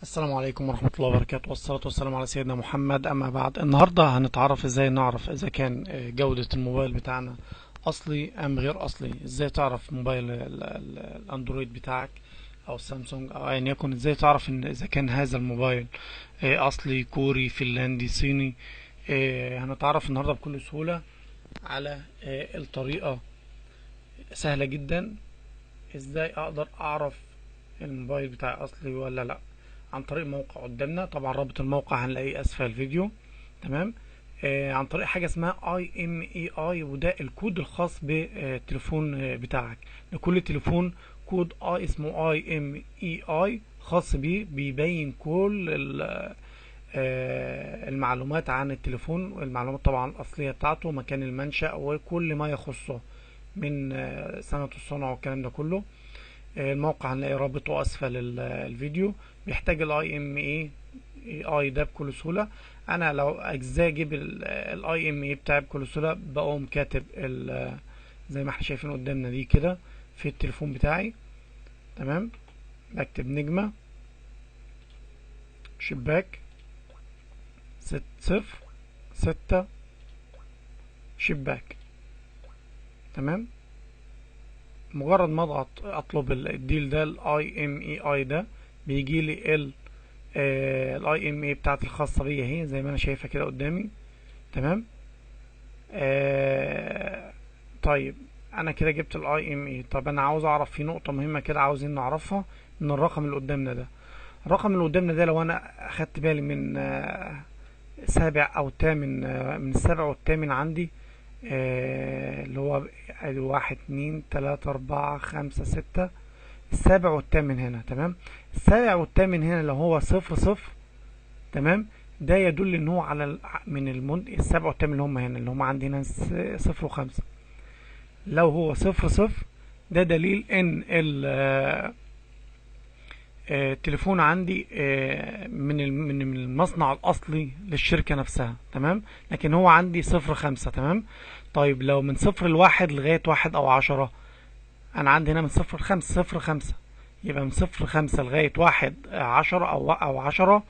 السلام عليكم ورحمة الله وبركاته، والصلاة والسلام على سيدنا محمد. أما بعد، النهاردة هنتعرف ازاي نعرف إذا كان جودة الموبايل بتاعنا أصلي أم غير أصلي. ازاي تعرف موبايل الأندرويد بتاعك أو السامسونج أو أيا يكن، ازاي تعرف إن إذا كان هذا الموبايل أصلي، كوري، فنلندي، صيني. هنتعرف النهاردة بكل سهولة على الطريقة سهلة جدا ازاي أقدر أعرف الموبايل بتاعي أصلي ولا لأ، عن طريق موقع قدامنا. طبعا رابط الموقع هنلاقيه اسفل الفيديو. تمام. عن طريق حاجه اسمها IMEI، وده الكود الخاص بالتليفون بتاعك. لكل تليفون كود اسمه IMEI خاص بيه، بيبين كل المعلومات عن التليفون، المعلومات طبعا الاصليه بتاعته، مكان المنشأ، وكل ما يخصه من سنة الصنع والكلام ده كله. الموقع هنلاقي رابطه اسفل الفيديو. بيحتاج الاي ام اي ده بكل سهوله. انا لو ازاي اجيب الاي ام اي بتاعي بكل سهوله، بقوم كاتب زي ما احنا شايفين قدامنا دي كده في التليفون بتاعي. تمام. بكتب نجمه شباك 606 شباك. تمام. مجرد ما اضغط اطلب الديل ده الاي ام اي ده، بيجي لي الاي ام اي بتاعتي الخاصه بيا، هي زي ما انا شايفها كده قدامي. تمام. طيب، انا كده جبت الاي ام اي. طب انا عاوز اعرف في نقطه مهمه كده عاوزين نعرفها من الرقم اللي قدامنا ده. الرقم اللي قدامنا ده، لو انا اخدت بالي من سابع او تامن، من السابع والثامن عندي، اللي هو واحد اتنين تلاتة اربعة خمسة ستة، السابع والثامن هنا. تمام. السابع والثامن هنا لو هو صفر صفر، تمام، ده يدل ان هو على من السبعة والثامن اللي هم هنا، اللي هم عندنا صفر وخمسة. لو هو صفر صفر، ده دليل ان التليفون عندي من المصنع الاصلي للشركة نفسها. تمام. لكن هو عندي صفر خمسة. تمام. طيب، لو من صفر لواحد لغاية واحد او عشرة، انا عندي هنا من صفر لخمسة، صفر خمسة. يبقى من صفر خمسة لغاية واحد عشرة أو عشرة،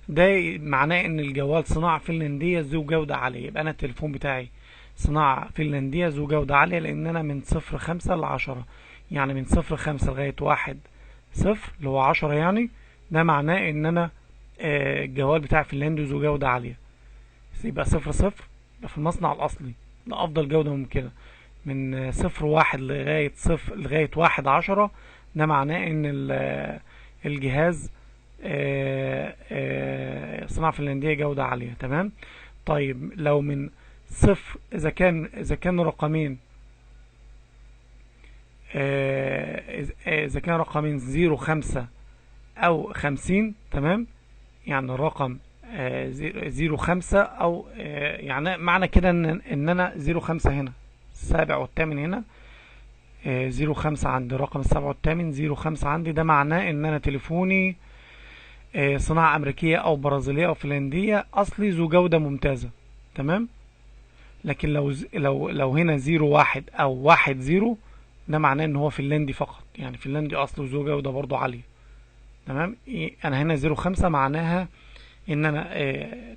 ده معناه إن الجوال صناعة فنلندية ذو جودة عالية. يبقى أنا التليفون بتاعي صناعة فنلندية ذو جودة عالية، لأن أنا من صفر خمسة لعشرة. يعني من صفر خمسة لغاية واحد صفر اللي هو عشرة يعني، ده معناه إن أنا الجوال بتاعي فنلندي ذو جودة عالية. يبقى صفر صفر يبقى في المصنع الأصلي لأفضل جودة ممكنة. من صفر واحد لغاية واحد عشرة، ده معناه ان الجهاز صناعة فنلندية جودة عالية. تمام. طيب، لو من صفر، اذا كان رقمين، اذا كان رقمين زيرو خمسة او خمسين. تمام. يعني الرقم زيرو خمسة او يعني معنى كده ان انا زيرو خمسة هنا، السابع والثامن هنا، زيرو خمسة عندي، رقم السبعة والثامن زيرو خمسة عندي، ده معناه ان انا تليفوني صناعة امريكية او برازيلية او فنلندية اصلي ذو جودة ممتازة. تمام. لكن لو هنا زيرو واحد او واحد زيرو، ده معناه ان هو فنلندي فقط، يعني فنلندي اصله ذو جودة برضو عالية. تمام. انا هنا زيرو خمسة معناها ان انا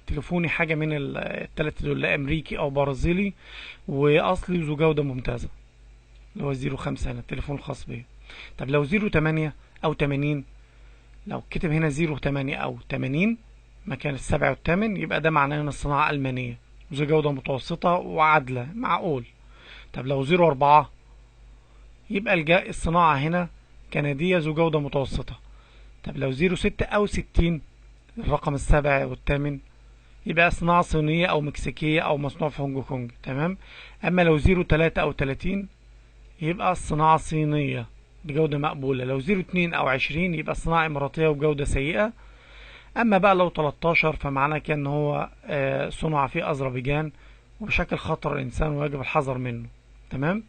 تليفوني حاجة من التلاتة دول، لا امريكي او برازيلي، واصلي ذو جودة ممتازة، اللي هو زيرو خمسة هنا التليفون الخاص بيه. طب لو زيرو تمانية أو تمانين، لو كتب هنا زيرو تمانية أو تمانين مكان السبعة والثامن، يبقى ده معناه إن الصناعة ألمانية ذو جودة متوسطة وعادلة، معقول. طب لو زيرو أربعة، يبقى الصناعة هنا كندية ذو جودة متوسطة. طب لو زيرو ستة أو ستين، الرقم السابع والثامن، يبقى صناعة صينية أو مكسيكية أو مصنوع في هونج كونج. تمام. أما لو زيرو تلاتة أو تلاتين، يبقى الصناعة صينية بجودة مقبولة. لو 02 أو 20، يبقى الصناعة إماراتية وبجودة سيئة. أما بقى لو 13، فمعناه كان إن هو صنع في أذربيجان وبشكل خطر الإنسان ويجب الحذر منه. تمام.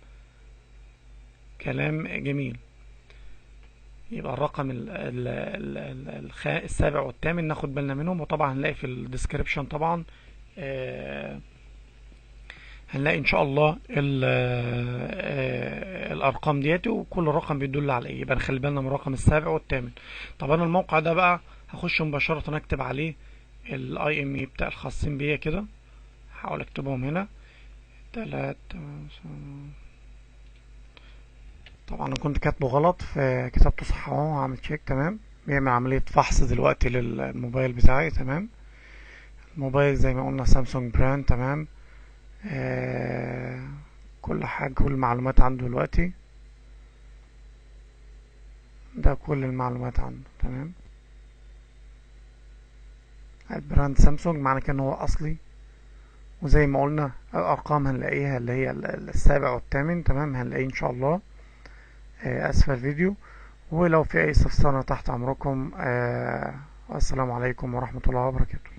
كلام جميل. يبقى الرقم السابع والثامن ناخد بالنا منهم. وطبعا هنلاقي في الديسكريبشن طبعا هنلاقي ان شاء الله الارقام دياتي، وكل رقم بيدل على ايه. يبقى نخلي بالنا من الرقم السابع والثامن. طب انا الموقع ده بقى هخش مباشرة اكتب عليه الاي ام اي بتاع الخاصين بيا كده. هحاول اكتبهم هنا. 3. طبعا انا كنت كاتبه غلط، فكتبته صح اهو. هعمل تشيك. تمام. بيعمل عملية فحص دلوقتي للموبايل بتاعي. تمام. الموبايل زي ما قلنا سامسونج براند. تمام. آه كل حاجة، كل المعلومات عنده دلوقتي. ده كل المعلومات عنده. تمام. البراند سامسونج معنى كده ان هو اصلي. وزي ما قلنا الارقام هنلاقيها اللي هي السابع والثامن. تمام. هنلاقيه ان شاء الله اسفل الفيديو. ولو في اي استفسار تحت امركم. والسلام عليكم ورحمة الله وبركاته.